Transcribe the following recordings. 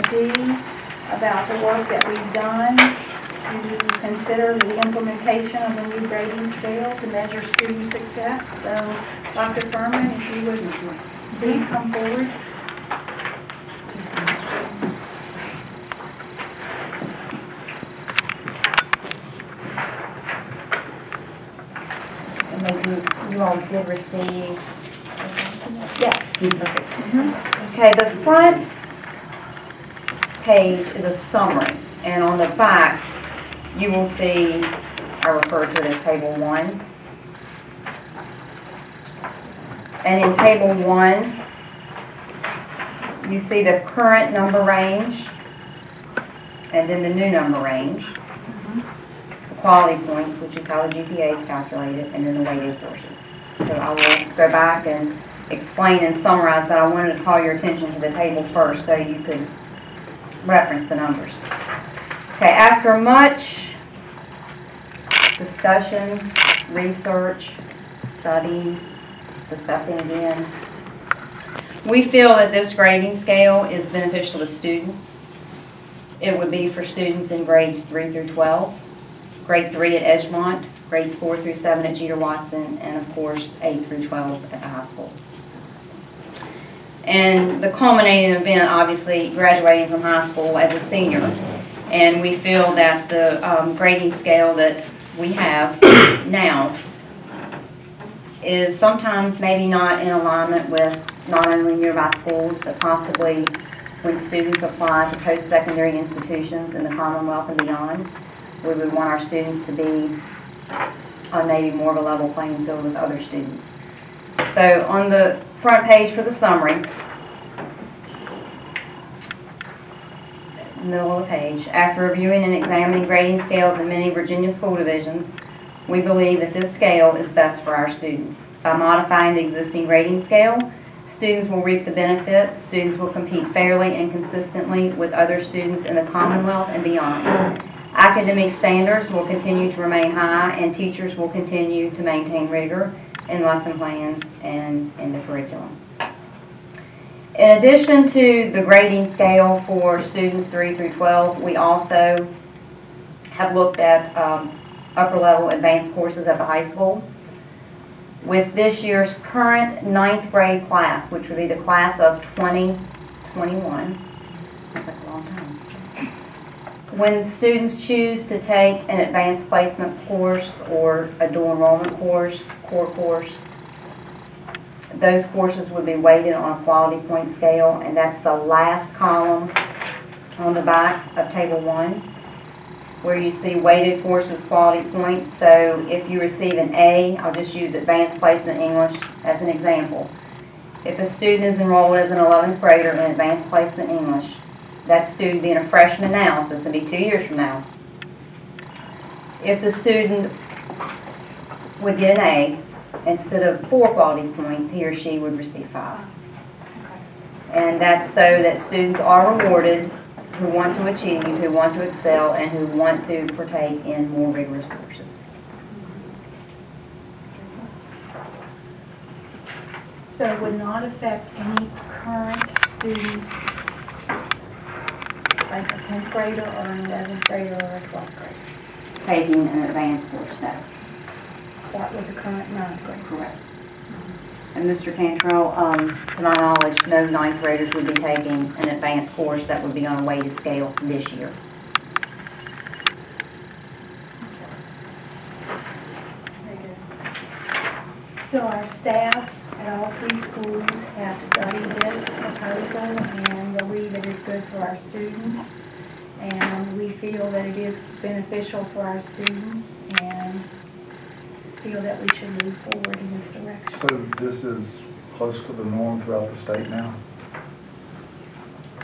D, about the work that we've done to consider the implementation of the new grading scale to measure student success. So, Dr. Fuhrman, if you would please come forward. And maybe you all did receive. Yes. Okay, the front page is a summary, and on the back you will see, I refer to it as Table 1. And in Table 1, you see the current number range, and then the new number range, the quality points, which is how the GPA is calculated, and then the weighted courses. So I will go back and explain and summarize, but I wanted to call your attention to the table first so you could reference the numbers. Okay, after much discussion, research, study, discussing again, we feel that this grading scale is beneficial to students. It would be for students in grades 3 through 12, grade 3 at Edgemont, grades 4 through 7 at Jeter Watson, and of course 8 through 12 at the high school. And the culminating event, obviously, graduating from high school as a senior. And we feel that the grading scale that we have now is sometimes maybe not in alignment with not only nearby schools, but possibly when students apply to post-secondary institutions in the Commonwealth and beyond. We would want our students to be on maybe more of a level playing field with other students. So on the front page for the summary, middle of the page, after reviewing and examining grading scales in many Virginia school divisions, we believe that this scale is best for our students. By modifying the existing grading scale, students will reap the benefit, students will compete fairly and consistently with other students in the Commonwealth and beyond. Academic standards will continue to remain high, and teachers will continue to maintain rigor in lesson plans and in the curriculum. In addition to the grading scale for students 3 through 12, we also have looked at upper level advanced courses at the high school. With this year's current 9th grade class, which would be the class of 2021, that's like a long time. When students choose to take an advanced placement course or a dual enrollment course, core course, those courses would be weighted on a quality point scale, and that's the last column on the back of Table 1, where you see weighted courses quality points. So if you receive an A, I'll just use Advanced Placement English as an example. If a student is enrolled as an 11th grader in Advanced Placement English, that student being a freshman now, so it's going to be 2 years from now, if the student would get an A, instead of 4 quality points, he or she would receive 5. And that's so that students are rewarded who want to achieve, who want to excel, and who want to partake in more rigorous courses. So it would not affect any current students, like a 10th grader or an 11th grader or a 12th grader? Taking an advanced course, no. Start with the current 9th graders. Correct. And Mr. Cantrell, to my knowledge, no 9th graders would be taking an advanced course that would be on a weighted scale this year. Very good. So our staffs at all 3 schools have studied this proposal and believe it is good for our students. And we feel that it is beneficial for our students and feel that we should move forward in this direction. So this is close to the norm throughout the state now?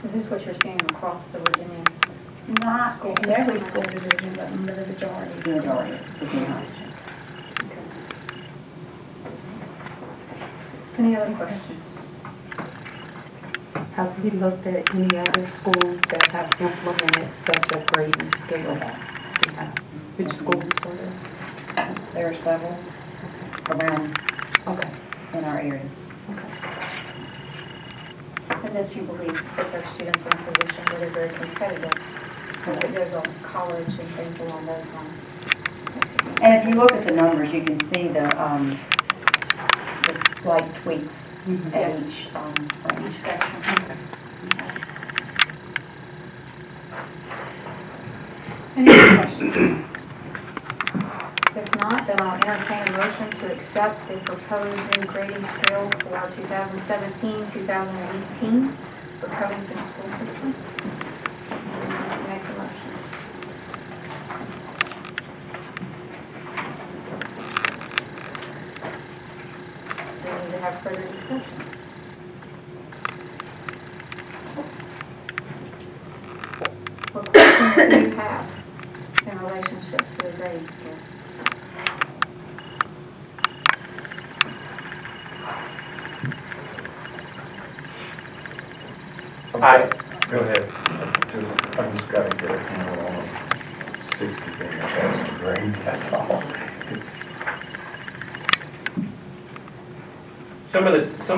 Is this what you're seeing across the Virginia? Not School in every system. school division, but in the majority. The majority, so junior high schools. Any other questions? Have we looked at any other schools that have implemented such a grading scale? Which schools are those? There are several around in our area. And this, you believe, puts our students in a position where they're very competitive as it goes off to college and things along those lines. And if you look at the numbers, you can see the slight tweaks at Yes. each Each range. section. Any other questions? If not, then I'll entertain a motion to accept the proposed new grading scale for 2017-2018 for Covington School System. To make the motion. We need to have further discussion. What questions do you have in relationship to the grading scale? Go ahead. I just gotta get a handle on a 60 being a passing grade, that's all. It's, Some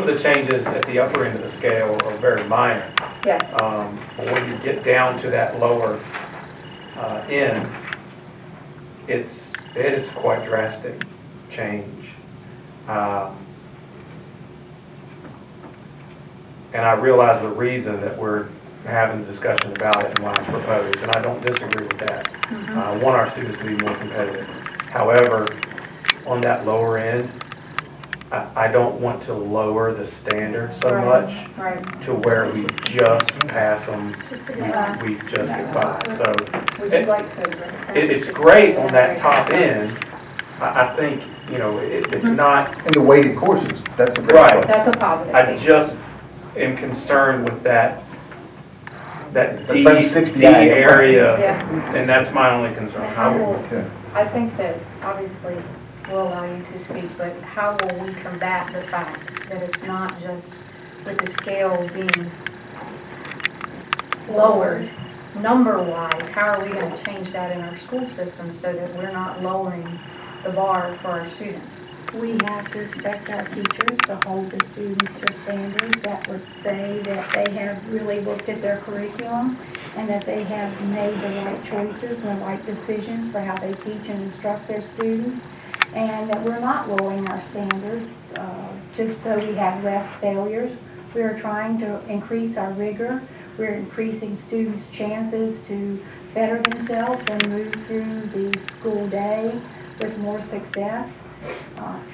of the changes at the upper end of the scale are very minor. Yes. But when you get down to that lower end, it is quite drastic change. And I realize the reason that we're having a discussion about it and why it's proposed, and I don't disagree with that. I want our students to be more competitive. However, on that lower end, I don't want to lower the standard so much Right. to where we just pass them, Just to get by. we just get by. So Would you like to address that? it's great on that top end. I think, you know, it's not, and the weighted courses, that's a great Right. plus. That's a positive. I just am concerned with that The D same 60 D area, Yeah. and that's my only concern. How will, Okay. I think that obviously we'll allow you to speak, but how will we combat the fact that it's not just with the scale being lowered number-wise? How are we going to change that in our school system so that we're not lowering the bar for our students? We have to expect our teachers to hold the students to standards that would say that they have really looked at their curriculum and that they have made the right choices and the right decisions for how they teach and instruct their students, and that we're not lowering our standards just so we have less failures. We are trying to increase our rigor. We're increasing students' chances to better themselves and move through the school day with more success.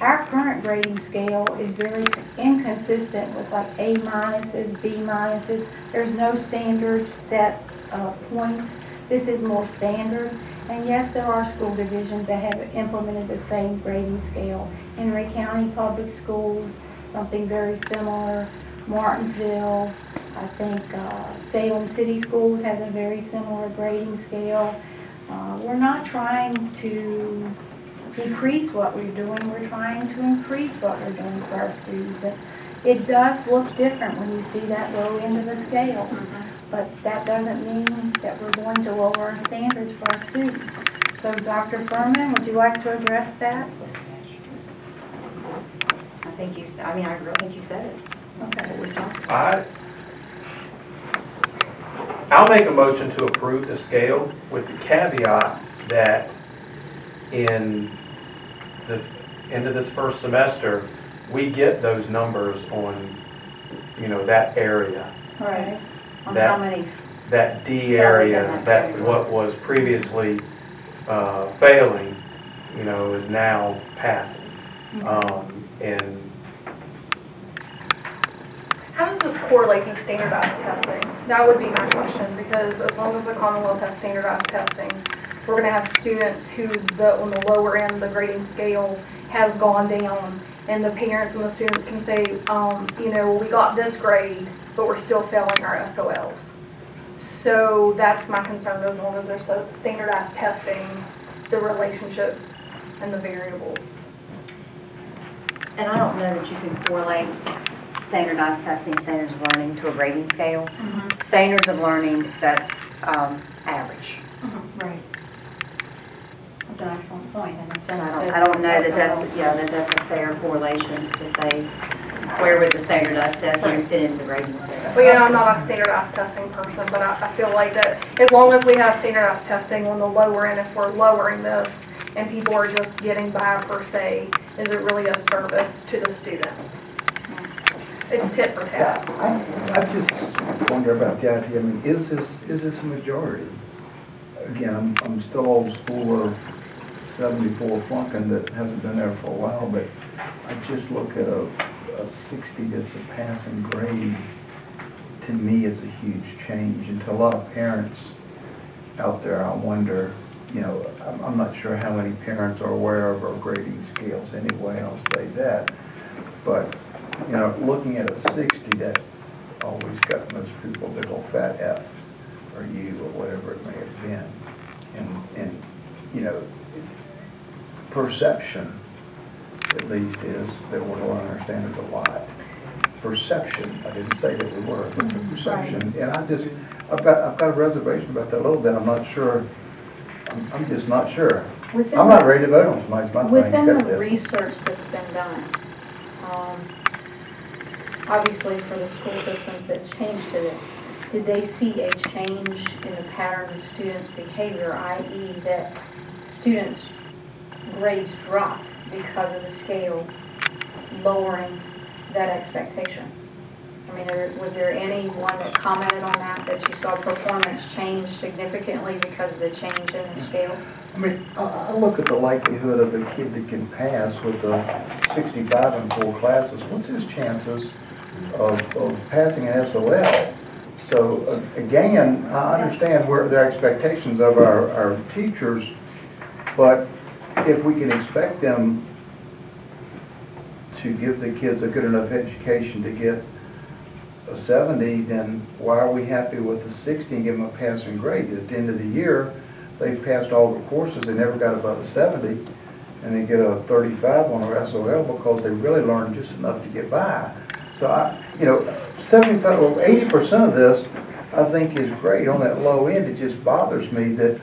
Our current grading scale is very inconsistent with like A minuses, B minuses. There's no standard set points. This is more standard. And yes, there are school divisions that have implemented the same grading scale. Henry County Public Schools, something very similar. Martinsville, I think Salem City Schools has a very similar grading scale. We're not trying to decrease what we're doing, we're trying to increase what we're doing for our students. It does look different when you see that low end of the scale, but that doesn't mean that we're going to lower our standards for our students. So Dr. Fuhrman, would you like to address that? I think you said it. Okay. I'll make a motion to approve the scale with the caveat that in the end of this first semester, we get those numbers on, you know, that area. Right. On That- how many? That D Failing in area, that that category. what was previously failing, you know, is now passing. And How does this correlate to standardized testing? That would be my question, because as long as the Commonwealth has standardized testing, we're going to have students who, on the lower end of the grading scale, has gone down, and the parents and the students can say, you know, well, we got this grade, but we're still failing our SOLs. So that's my concern, as long as there's standardized testing, the relationship and the variables. And I don't know that you can correlate standardized testing, standards of learning to a grading scale. Standards of learning, that's average. Right. That's an excellent point in the So sense I that. don't know that SOLs that's a fair correlation to say where would the standardized testing fit into the grading scale? Well, I'm not a standardized testing person, but I feel like that as long as we have standardized testing on the lower end, if we're lowering this and people are just getting by per se, is it really a service to the students? It's tit for tat. I just wonder about the idea, I mean, is this a majority? Again, I'm still old school of 74 flunking that hasn't been there for a while, but I just look at a 60 that's a passing grade, to me is a huge change. And to a lot of parents out there, I wonder, you know, I'm not sure how many parents are aware of our grading scales anyway, I'll say that. But, you know, looking at a 60, that always got most people a big old fat F or U or whatever it may have been. And you know, perception, at least, is that we're lowering our standards a lot. Perception, I didn't say that we were, but the perception, and I've got a reservation about that a little bit. I'm not sure. I'm just not sure. I'm not ready to vote on tonight's my thing. Within the research that's been done, obviously for the school systems that changed to this, did they see a change in the pattern of students' behavior, i.e. that students' grades dropped because of the scale lowering that expectation? I mean, was there anyone that commented on that you saw performance change significantly because of the change in the scale? I mean, I look at the likelihood of a kid that can pass with a 65 in 4 classes. What's his chances of passing an SOL? So again, I understand where their expectations of our teachers, but if we can expect them to give the kids a good enough education to get a 70, then why are we happy with the 60 and give them a passing grade? At the end of the year, they've passed all the courses, they never got above a 70, and they get a 35 on their SOL because they really learned just enough to get by. So, you know, 75 or 80% of this, I think, is great. On that low end, it just bothers me that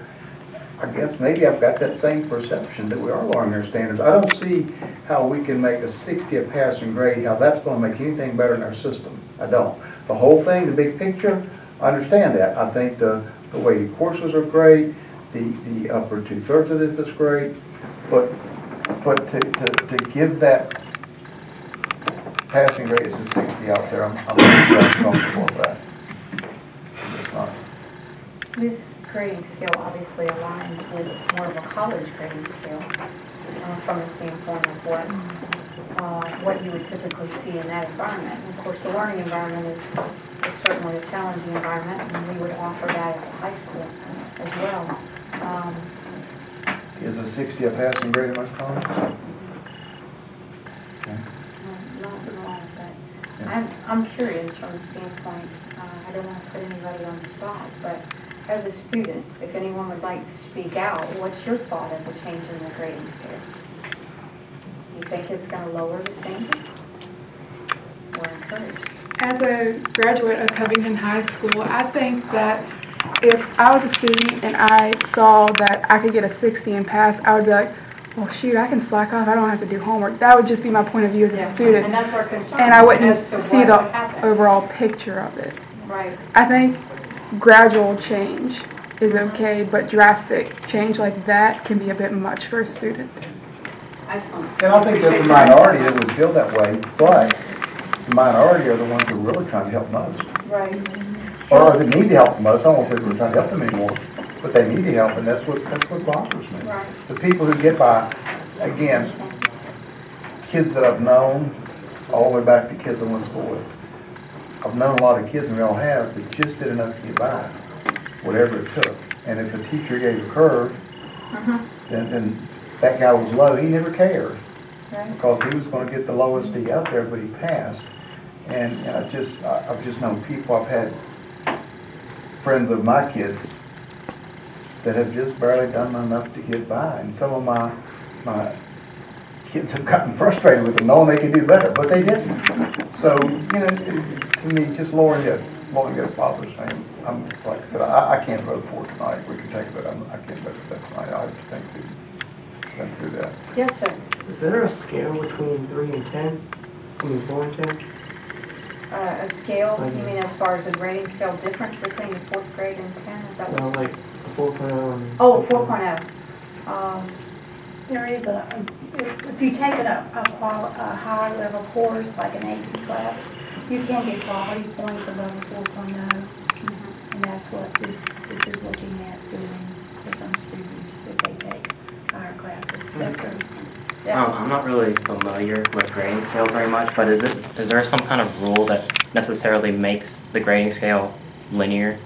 I guess maybe I've got that same perception that we are lowering our standards. I don't see how we can make a 60 a passing grade, how that's going to make anything better in our system. I don't. The whole thing, the big picture, I understand that. I think the weighted courses are great. The upper 2/3 of this is great. But to give that passing grade as a 60 out there, I'm not comfortable with that. I'm just not. This grading scale obviously aligns with more of a college grading scale from the standpoint of what you would typically see in that environment. And of course, the learning environment is certainly a challenging environment, and we would offer that at the high school as well. Is a 60 a passing grade in most colleges? Okay. Not at all, but I'm curious from the standpoint, I don't want to put anybody on the spot, but as a student, if anyone would like to speak out, what's your thought of the change in the grading scale? Do you think it's going to lower the standard or encourage? As a graduate of Covington High School, I think that if I was a student and I saw that I could get a 60 and pass, I would be like, well, shoot, I can slack off. I don't have to do homework. That would just be my point of view as a student. And that's our concern. And I wouldn't see the overall picture of it. Right. I think gradual change is okay, but drastic change like that can be a bit much for a student. Excellent. And I think there's a minority that would feel that way, but the minority are the ones that are really trying to help most. Right. Or that need to help the most. I won't say we're trying to help them anymore, but they need the help, and that's what bothers me. Right. The people who get by, again, kids that I've known, all the way back to kids I went to school with. I've known a lot of kids, and we all have, that just did enough to get by, whatever it took. And if a teacher gave a curve, then that guy was low. He never cared, because he was going to get the lowest he out there, but he passed. And I've just known people. I've had friends of my kids that have just barely done enough to get by, and some of my kids have gotten frustrated with them, knowing they could do better, but they didn't. So, you know, to me, just lowering it bothers me. Like I said, I can't vote for it tonight. We can take it, but I can't vote for that tonight. I have to think through that. Yes, sir. Is there a scale between 3 and 10? A scale, you mean as far as a grading scale difference between the 4th grade and 10? Is that what No, you're like 4.0. Oh, 4.0. There is if you take a high level course like an AP class, you can get quality points above a 4.0. And that's what this is looking at doing for some students if they take higher classes. Yes, sir. Yes. I'm not really familiar with grading scale very much, but is there some kind of rule that necessarily makes the grading scale linear?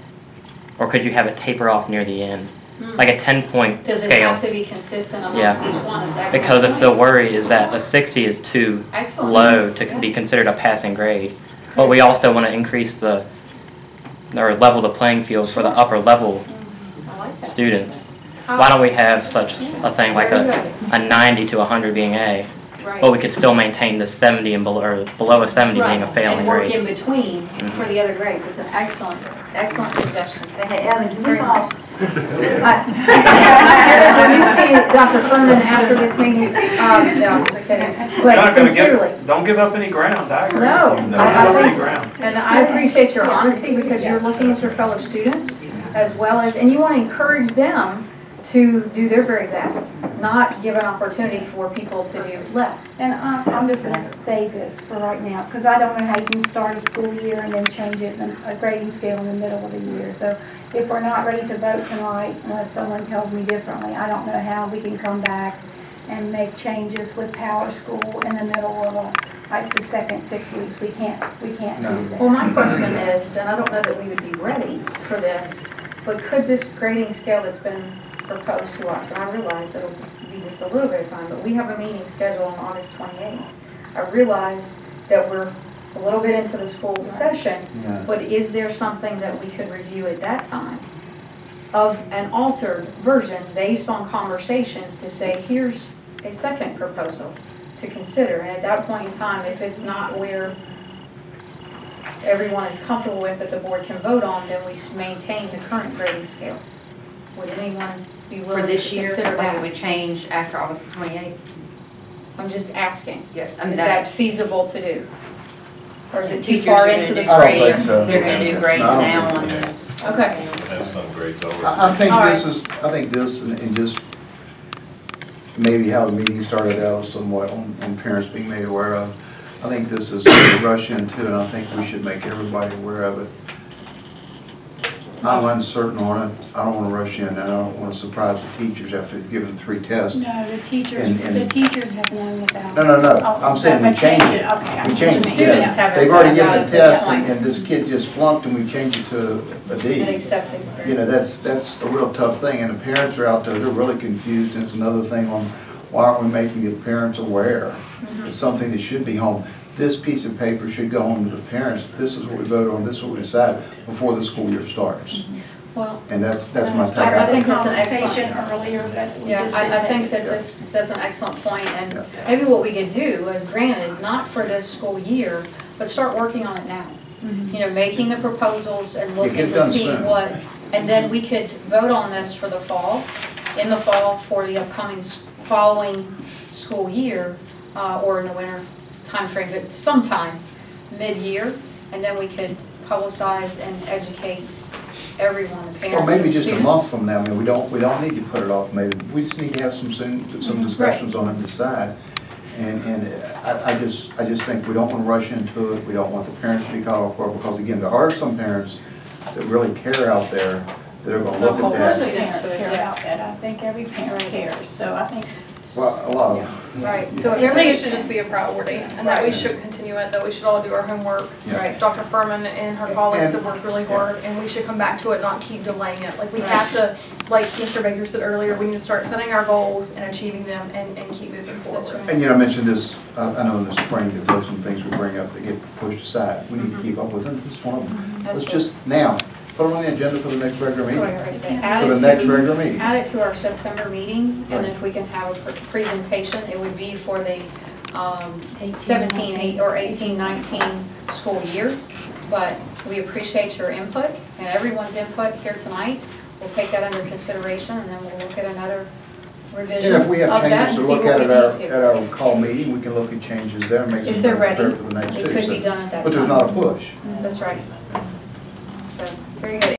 Or could you have it taper off near the end? Like a 10-point Does scale. it have to be consistent amongst each one? Is that Because if the worry is that a 60 is too Excellent. low to be considered a passing grade, but we also want to increase or level the playing field for the upper level I like that. students. Why don't we have such a thing like a 90 to 100 being A, Right. but we could still maintain the 70 and below, or below a 70 being a failing and work grade. in between for the other grades. It's an excellent suggestion. Thank you. Evan, Very much. Will you see Dr. Fuhrman after this meeting? No, I'm just kidding. But sincerely. Don't give up any ground, I agree. No, Don't give I up any think, ground. and I appreciate your honesty because you're looking at your fellow students as well as, and you want to encourage them to do their very best, not give an opportunity for people to do less. And I'm just going to say this for right now, because I don't know how you can start a school year and then change it in a grading scale in the middle of the year. So if we're not ready to vote tonight, unless someone tells me differently, I don't know how we can come back and make changes with Power School in the middle of like the second 6 weeks. We can't do that. Well, my question is, and I don't know that we would be ready for this, but could this grading scale that's been proposed to us, and I realize it'll be just a little bit of time, but we have a meeting scheduled on August 28th. I realize that we're a little bit into the school session, but is there something that we could review at that time of an altered version based on conversations to say, here's a second proposal to consider, and at that point in time, if it's not where everyone is comfortable with that the board can vote on, then we maintain the current grading scale. Would anyone be For willing this to year, consider I think that? it would change after August 28th. I'm just asking. Yeah, I mean, Is that feasible to do? Or is it too teachers far are into gonna the do I don't spring? think so. They're going to do grades No, I don't now on think the Okay. Have some grades over. I think All this and just maybe how the meeting started out somewhat on parents being made aware of. I think this is a rush into, and I think we should make everybody aware of it. I'm uncertain on it. I don't want to rush in, and I don't want to surprise the teachers after giving 3 tests. No, the teachers have known about it. No. Oh, I'm saying we but change change it. it. Okay, I We see change what the you mean. Students test. haven't They've already found given out the at this test, point. and this kid just flunked, and we changed it to a D. And accepting. You know, that's a real tough thing, and the parents are out there, they're really confused, and it's another thing on why aren't we making the parents aware? It's something that should be home. This piece of paper should go home to the parents. This is what we voted on, this is what we decided before the school year starts. Well, And that's my take. I think that's an Conversation excellent. earlier that we Yeah, just I didn't think have. that that's an excellent point, and maybe what we could do is, granted, not for this school year, but start working on it now. You know, making the proposals and get looking it to done see soon. what, and then we could vote on this for the fall, in the fall for the upcoming following school year, or in the winter timeframe, but sometime mid-year, and then we could publicize and educate everyone, the Or parents and maybe the just a students. month from now, I mean, we don't need to put it off, maybe, we just need to have some discussions on it and decide. And I just think we don't want to rush into it, we don't want the parents to be caught off guard, because again, there are some parents that really care out there that are going to look Of at course. that. Parents care Yeah. about that. I think every parent cares, so I think. Well, a lot of. Right, so if I think it everybody, should just be a priority, and that we should continue it, that we should all do our homework. Yeah. right, Dr. Fuhrman and her colleagues And- have worked really hard, and we should come back to it, not keep delaying it. Like, we Right. have to, like Mr. Baker said earlier, we need to start setting our goals and achieving them and keep moving forward. That's right. And you know, I mentioned this, I know in the spring that there's some things we bring up that get pushed aside. We need to keep up with them, this is one of them. Let's just, now, put it on the agenda for the next regular that's what I meeting. already said. Add For it the next to- regular meeting. Add it to our September meeting, and Right. if we can have a presentation, it would be for the 18, 17 or 18-19 school year. But we appreciate your input and everyone's input here tonight. We'll take that under consideration, and then we'll look at another revision And of if we have that and changes to see look what at we at need our to. call meeting, we can look at changes there and make If some they're better ready, for the next it two. could be done at that But there's time. not a push. That's right. So, very good.